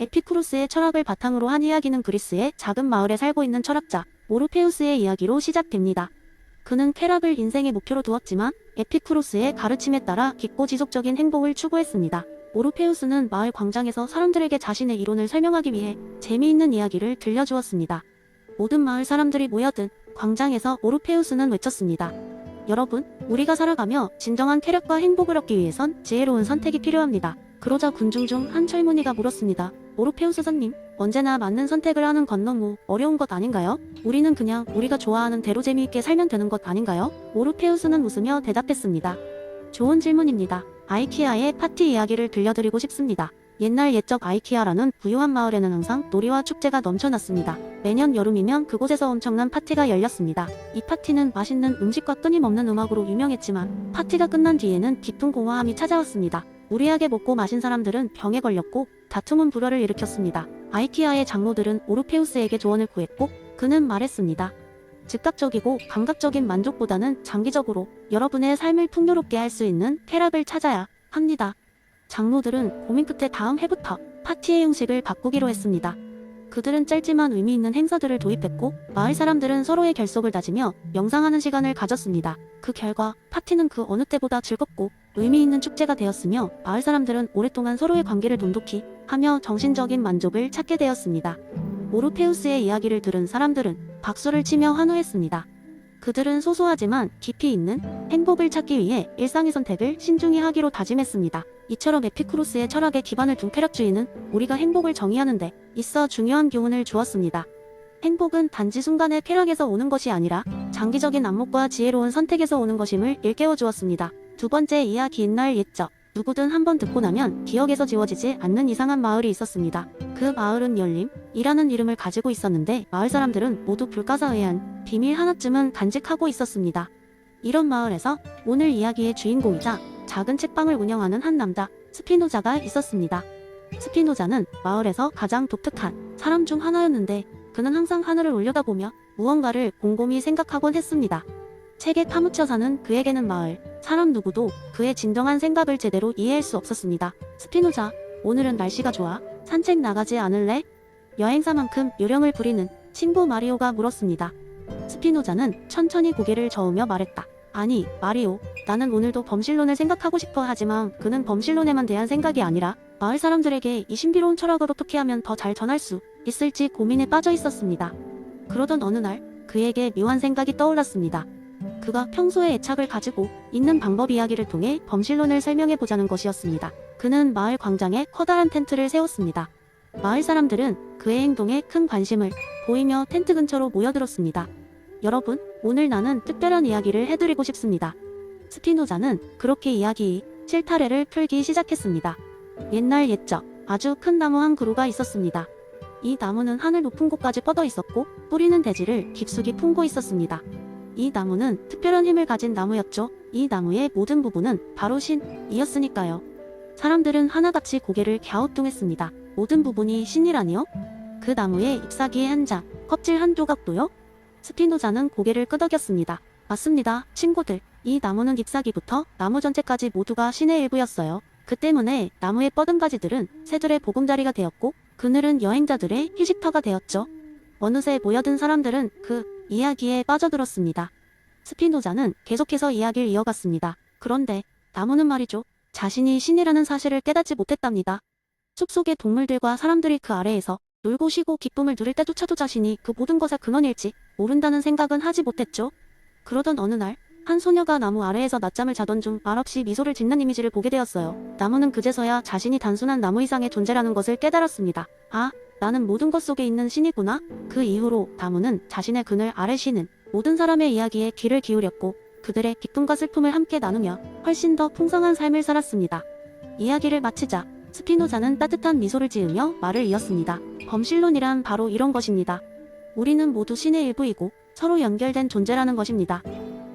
에피쿠로스의 철학을 바탕으로 한 이야기는 그리스의 작은 마을에 살고 있는 철학자 오르페우스의 이야기로 시작됩니다. 그는 쾌락을 인생의 목표로 두었지만 에피쿠로스의 가르침에 따라 깊고 지속적인 행복을 추구했습니다. 오르페우스는 마을 광장에서 사람들에게 자신의 이론을 설명하기 위해 재미있는 이야기를 들려주었습니다. 모든 마을 사람들이 모여든 광장에서 오르페우스는 외쳤습니다. 여러분, 우리가 살아가며 진정한 쾌락과 행복을 얻기 위해선 지혜로운 선택이 필요합니다. 그러자 군중 중 한 젊은이가 물었습니다. 오르페우스 선님, 언제나 맞는 선택을 하는 건 너무 어려운 것 아닌가요? 우리는 그냥 우리가 좋아하는 대로 재미있게 살면 되는 것 아닌가요? 오르페우스는 웃으며 대답했습니다. 좋은 질문입니다. 아이키아의 파티 이야기를 들려드리고 싶습니다. 옛날 옛적 아이키아라는 부유한 마을에는 항상 놀이와 축제가 넘쳐났습니다. 매년 여름이면 그곳에서 엄청난 파티가 열렸습니다. 이 파티는 맛있는 음식과 끊임없는 음악으로 유명했지만 파티가 끝난 뒤에는 깊은 공허함이 찾아왔습니다. 무리하게 먹고 마신 사람들은 병에 걸렸고 다툼은 불화를 일으켰습니다. 아이키아의 장로들은 오르페우스에게 조언을 구했고 그는 말했습니다. 즉각적이고 감각적인 만족보다는 장기적으로 여러분의 삶을 풍요롭게 할 수 있는 쾌락을 찾아야 합니다. 장로들은 고민 끝에 다음 해부터 파티의 형식을 바꾸기로 했습니다. 그들은 짧지만 의미 있는 행사들을 도입했고 마을 사람들은 서로의 결속을 다지며 명상하는 시간을 가졌습니다. 그 결과 파티는 그 어느 때보다 즐겁고 의미 있는 축제가 되었으며 마을 사람들은 오랫동안 서로의 관계를 돈독히 하며 정신적인 만족을 찾게 되었습니다. 오르페우스의 이야기를 들은 사람들은 박수를 치며 환호했습니다. 그들은 소소하지만 깊이 있는 행복을 찾기 위해 일상의 선택을 신중히 하기로 다짐했습니다. 이처럼 에피쿠로스의 철학에 기반을 둔 쾌락주의는 우리가 행복을 정의하는 데 있어 중요한 교훈을 주었습니다. 행복은 단지 순간의 쾌락에서 오는 것이 아니라 장기적인 안목과 지혜로운 선택에서 오는 것임을 일깨워 주었습니다. 두 번째 이야기 옛날 옛적 누구든 한번 듣고 나면 기억에서 지워지지 않는 이상한 마을이 있었습니다. 그 마을은 열림이라는 이름을 가지고 있었는데 마을 사람들은 모두 불가사의에 의한 비밀 하나쯤은 간직하고 있었습니다. 이런 마을에서 오늘 이야기의 주인공이자 작은 책방을 운영하는 한 남자 스피노자가 있었습니다. 스피노자는 마을에서 가장 독특한 사람 중 하나였는데 그는 항상 하늘을 올려다보며 무언가를 곰곰이 생각하곤 했습니다. 책에 파묻혀 사는 그에게는 마을 사람 누구도 그의 진정한 생각을 제대로 이해할 수 없었습니다. 스피노자, 오늘은 날씨가 좋아. 산책 나가지 않을래? 여행사만큼 요령을 부리는 친구 마리오가 물었습니다. 스피노자는 천천히 고개를 저으며 말했다. 아니, 마리오, 나는 오늘도 범실론을 생각하고 싶어. 하지만 그는 범실론에만 대한 생각이 아니라 마을 사람들에게 이 신비로운 철학을 어떻게 하면 더 잘 전할 수 있을지 고민에 빠져 있었습니다. 그러던 어느 날 그에게 묘한 생각이 떠올랐습니다. 그가 평소에 애착을 가지고 있는 방법 이야기를 통해 범실론을 설명해보자는 것이었습니다. 그는 마을 광장에 커다란 텐트를 세웠습니다. 마을 사람들은 그의 행동에 큰 관심을 보이며 텐트 근처로 모여들었습니다. 여러분, 오늘 나는 특별한 이야기를 해드리고 싶습니다. 스피노자는 그렇게 이야기 실타래를 풀기 시작했습니다. 옛날 옛적 아주 큰 나무 한 그루가 있었습니다. 이 나무는 하늘 높은 곳까지 뻗어 있었고 뿌리는 대지를 깊숙이 품고 있었습니다. 이 나무는 특별한 힘을 가진 나무였죠. 이 나무의 모든 부분은 바로 신이었으니까요. 사람들은 하나같이 고개를 갸우뚱했습니다. 모든 부분이 신이라니요? 그 나무의 잎사귀의 한 장, 껍질 한 조각도요? 스피노자는 고개를 끄덕였습니다. 맞습니다, 친구들. 이 나무는 잎사귀부터 나무 전체까지 모두가 신의 일부였어요. 그 때문에 나무의 뻗은 가지들은 새들의 보금자리가 되었고 그늘은 여행자들의 휴식터가 되었죠. 어느새 모여든 사람들은 그 이야기에 빠져들었습니다. 스피노자는 계속해서 이야기를 이어갔습니다. 그런데 나무는 말이죠. 자신이 신이라는 사실을 깨닫지 못했답니다. 숲속의 동물들과 사람들이 그 아래에서 놀고 쉬고 기쁨을 누릴 때조차도 자신이 그 모든 것의 근원일지 모른다는 생각은 하지 못했죠. 그러던 어느 날 한 소녀가 나무 아래에서 낮잠을 자던 중 말없이 미소를 짓는 이미지를 보게 되었어요. 나무는 그제서야 자신이 단순한 나무 이상의 존재라는 것을 깨달았습니다. 아, 나는 모든 것 속에 있는 신이구나. 그 이후로 나무는 자신의 그늘 아래 쉬는 모든 사람의 이야기에 귀를 기울였고 그들의 기쁨과 슬픔을 함께 나누며 훨씬 더 풍성한 삶을 살았습니다. 이야기를 마치자 스피노자는 따뜻한 미소를 지으며 말을 이었습니다. 범실론이란 바로 이런 것입니다. 우리는 모두 신의 일부이고 서로 연결된 존재라는 것입니다.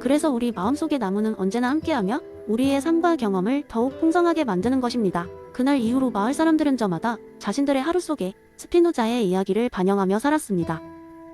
그래서 우리 마음속의 나무는 언제나 함께하며 우리의 삶과 경험을 더욱 풍성하게 만드는 것입니다. 그날 이후로 마을 사람들은 저마다 자신들의 하루 속에 스피노자의 이야기를 반영하며 살았습니다.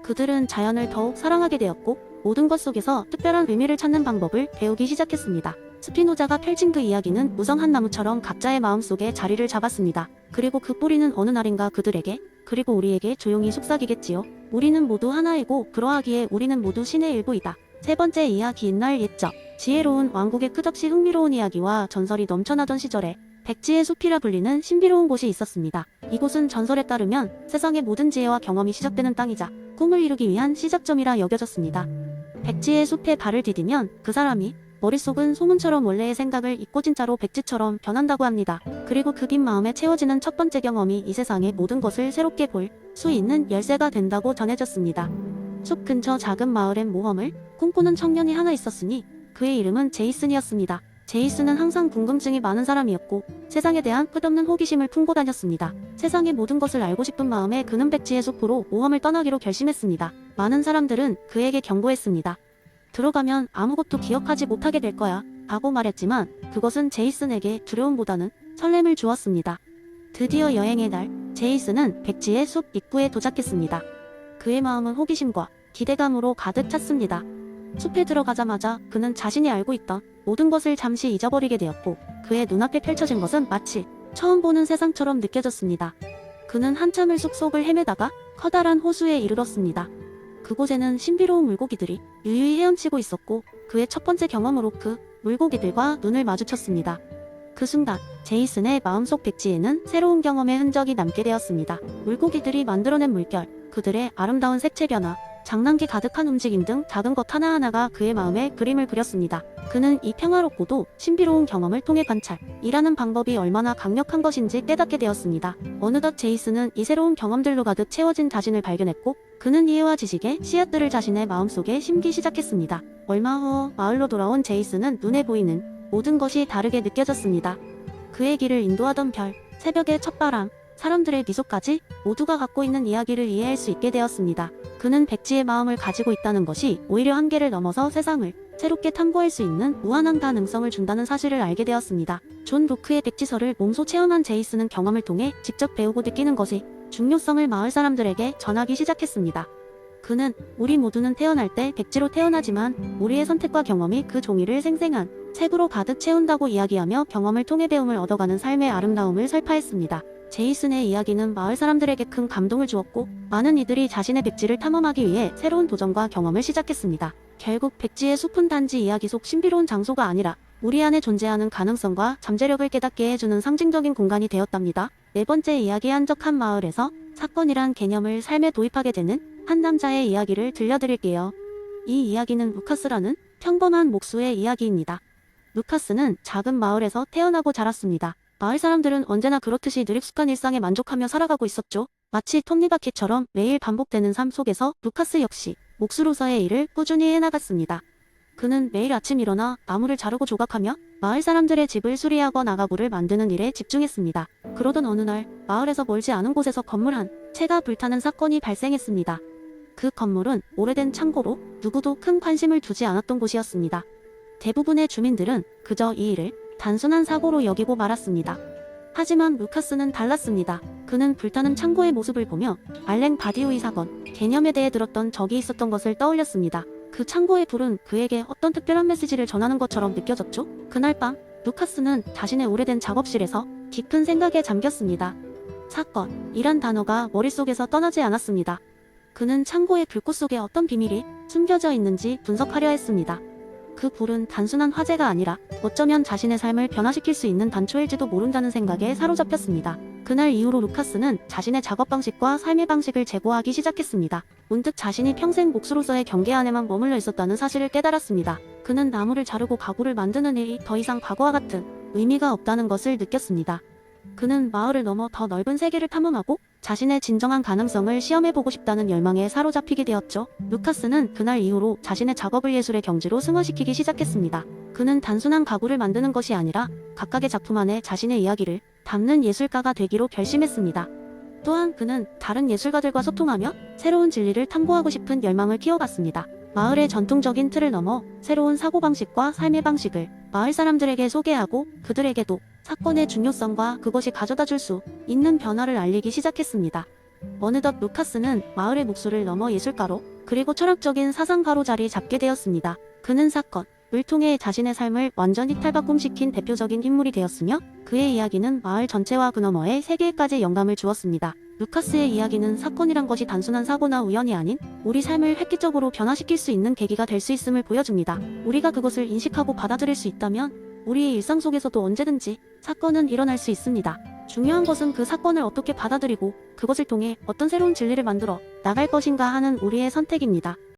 그들은 자연을 더욱 사랑하게 되었고 모든 것 속에서 특별한 의미를 찾는 방법을 배우기 시작했습니다. 스피노자가 펼친 그 이야기는 무성한 나무처럼 각자의 마음속에 자리를 잡았습니다. 그리고 그 뿌리는 어느 날인가 그들에게, 그리고 우리에게 조용히 속삭이겠지요. 우리는 모두 하나이고 그러하기에 우리는 모두 신의 일부이다. 세 번째 이야기. 옛날 옛적 지혜로운 왕국의 끝없이 흥미로운 이야기와 전설이 넘쳐나던 시절에 백지의 숲이라 불리는 신비로운 곳이 있었습니다. 이곳은 전설에 따르면 세상의 모든 지혜와 경험이 시작되는 땅이자 꿈을 이루기 위한 시작점이라 여겨졌습니다. 백지의 숲에 발을 디디면 그 사람이 머릿속은 소문처럼 원래의 생각을 잊고 진짜로 백지처럼 변한다고 합니다. 그리고 그 빈 마음에 채워지는 첫 번째 경험이 이 세상의 모든 것을 새롭게 볼 수 있는 열쇠가 된다고 전해졌습니다. 숲 근처 작은 마을엔 모험을 꿈꾸는 청년이 하나 있었으니 그의 이름은 제이슨이었습니다. 제이슨은 항상 궁금증이 많은 사람이었고 세상에 대한 끝없는 호기심을 품고 다녔습니다. 세상의 모든 것을 알고 싶은 마음에 그는 백지의 숲으로 모험을 떠나기로 결심했습니다. 많은 사람들은 그에게 경고했습니다. 들어가면 아무것도 기억하지 못하게 될 거야 라고 말했지만 그것은 제이슨에게 두려움보다는 설렘을 주었습니다. 드디어 여행의 날, 제이슨은 백지의 숲 입구에 도착했습니다. 그의 마음은 호기심과 기대감으로 가득 찼습니다. 숲에 들어가자마자 그는 자신이 알고 있던 모든 것을 잠시 잊어버리게 되었고 그의 눈앞에 펼쳐진 것은 마치 처음 보는 세상처럼 느껴졌습니다. 그는 한참을 숲속을 헤매다가 커다란 호수에 이르렀습니다. 그곳에는 신비로운 물고기들이 유유히 헤엄치고 있었고 그의 첫 번째 경험으로 그 물고기들과 눈을 마주쳤습니다. 그 순간 제이슨의 마음속 백지에는 새로운 경험의 흔적이 남게 되었습니다. 물고기들이 만들어낸 물결, 그들의 아름다운 색채 변화, 장난기 가득한 움직임 등 작은 것 하나하나가 그의 마음에 그림을 그렸습니다. 그는 이 평화롭고도 신비로운 경험을 통해 관찰이라는 방법이 얼마나 강력한 것인지 깨닫게 되었습니다. 어느덧 제이슨은 이 새로운 경험들로 가득 채워진 자신을 발견했고 그는 이해와 지식의 씨앗들을 자신의 마음속에 심기 시작했습니다. 얼마 후 마을로 돌아온 제이슨은 눈에 보이는 모든 것이 다르게 느껴졌습니다. 그의 길을 인도하던 별, 새벽의 첫바람, 사람들의 미소까지 모두가 갖고 있는 이야기를 이해할 수 있게 되었습니다. 그는 백지의 마음을 가지고 있다는 것이 오히려 한계를 넘어서 세상을 새롭게 탐구할 수 있는 무한한 가능성을 준다는 사실을 알게 되었습니다. 존 로크의 백지설을 몸소 체험한 제이슨은 경험을 통해 직접 배우고 느끼는 것의 중요성을 마을 사람들에게 전하기 시작했습니다. 그는 우리 모두는 태어날 때 백지로 태어나지만 우리의 선택과 경험이 그 종이를 생생한 색으로 가득 채운다고 이야기하며 경험을 통해 배움을 얻어가는 삶의 아름다움을 설파했습니다. 제이슨의 이야기는 마을 사람들에게 큰 감동을 주었고 많은 이들이 자신의 백지를 탐험하기 위해 새로운 도전과 경험을 시작했습니다. 결국 백지의 숲은 단지 이야기 속 신비로운 장소가 아니라 우리 안에 존재하는 가능성과 잠재력을 깨닫게 해주는 상징적인 공간이 되었답니다. 네 번째 이야기. 한적한 마을에서 사건이란 개념을 삶에 도입하게 되는 한 남자의 이야기를 들려드릴게요. 이 이야기는 루카스라는 평범한 목수의 이야기입니다. 루카스는 작은 마을에서 태어나고 자랐습니다. 마을 사람들은 언제나 그렇듯이 느립숙한 일상에 만족하며 살아가고 있었죠. 마치 톱니바퀴처럼 매일 반복되는 삶 속에서 루카스 역시 목수로서의 일을 꾸준히 해나갔습니다. 그는 매일 아침 일어나 나무를 자르고 조각하며 마을 사람들의 집을 수리하고 나가구를 만드는 일에 집중했습니다. 그러던 어느 날 마을에서 멀지 않은 곳에서 건물 한 채가 불타는 사건이 발생했습니다. 그 건물은 오래된 창고로 누구도 큰 관심을 두지 않았던 곳이었습니다. 대부분의 주민들은 그저 이 일을 단순한 사고로 여기고 말았습니다. 하지만 루카스는 달랐습니다. 그는 불타는 창고의 모습을 보며 알랭 바디우이 사건, 개념에 대해 들었던 적이 있었던 것을 떠올렸습니다. 그 창고의 불은 그에게 어떤 특별한 메시지를 전하는 것처럼 느껴졌죠? 그날 밤, 루카스는 자신의 오래된 작업실에서 깊은 생각에 잠겼습니다. 사건이란 단어가 머릿속에서 떠나지 않았습니다. 그는 창고의 불꽃 속에 어떤 비밀이 숨겨져 있는지 분석하려 했습니다. 그 불은 단순한 화재가 아니라 어쩌면 자신의 삶을 변화시킬 수 있는 단초일지도 모른다는 생각에 사로잡혔습니다. 그날 이후로 루카스는 자신의 작업 방식과 삶의 방식을 재고하기 시작했습니다. 문득 자신이 평생 목수로서의 경계 안에만 머물러 있었다는 사실을 깨달았습니다. 그는 나무를 자르고 가구를 만드는 일이 더 이상 과거와 같은 의미가 없다는 것을 느꼈습니다. 그는 마을을 넘어 더 넓은 세계를 탐험하고 자신의 진정한 가능성을 시험해보고 싶다는 열망에 사로잡히게 되었죠. 루카스는 그날 이후로 자신의 작업을 예술의 경지로 승화시키기 시작했습니다. 그는 단순한 가구를 만드는 것이 아니라 각각의 작품 안에 자신의 이야기를 담는 예술가가 되기로 결심했습니다. 또한 그는 다른 예술가들과 소통하며 새로운 진리를 탐구하고 싶은 열망을 키워갔습니다. 마을의 전통적인 틀을 넘어 새로운 사고방식과 삶의 방식을 마을 사람들에게 소개하고 그들에게도 사건의 중요성과 그것이 가져다 줄 수 있는 변화를 알리기 시작했습니다. 어느덧 루카스는 마을의 목수를 넘어 예술가로 그리고 철학적인 사상가로 자리 잡게 되었습니다. 그는 사건, 을 통해 자신의 삶을 완전히 탈바꿈시킨 대표적인 인물이 되었으며 그의 이야기는 마을 전체와 그 너머의 세계에까지 영감을 주었습니다. 루카스의 이야기는 사건이란 것이 단순한 사고나 우연이 아닌 우리 삶을 획기적으로 변화시킬 수 있는 계기가 될 수 있음을 보여줍니다. 우리가 그것을 인식하고 받아들일 수 있다면 우리의 일상 속에서도 언제든지 사건은 일어날 수 있습니다. 중요한 것은 그 사건을 어떻게 받아들이고 그것을 통해 어떤 새로운 진리를 만들어 나갈 것인가 하는 우리의 선택입니다.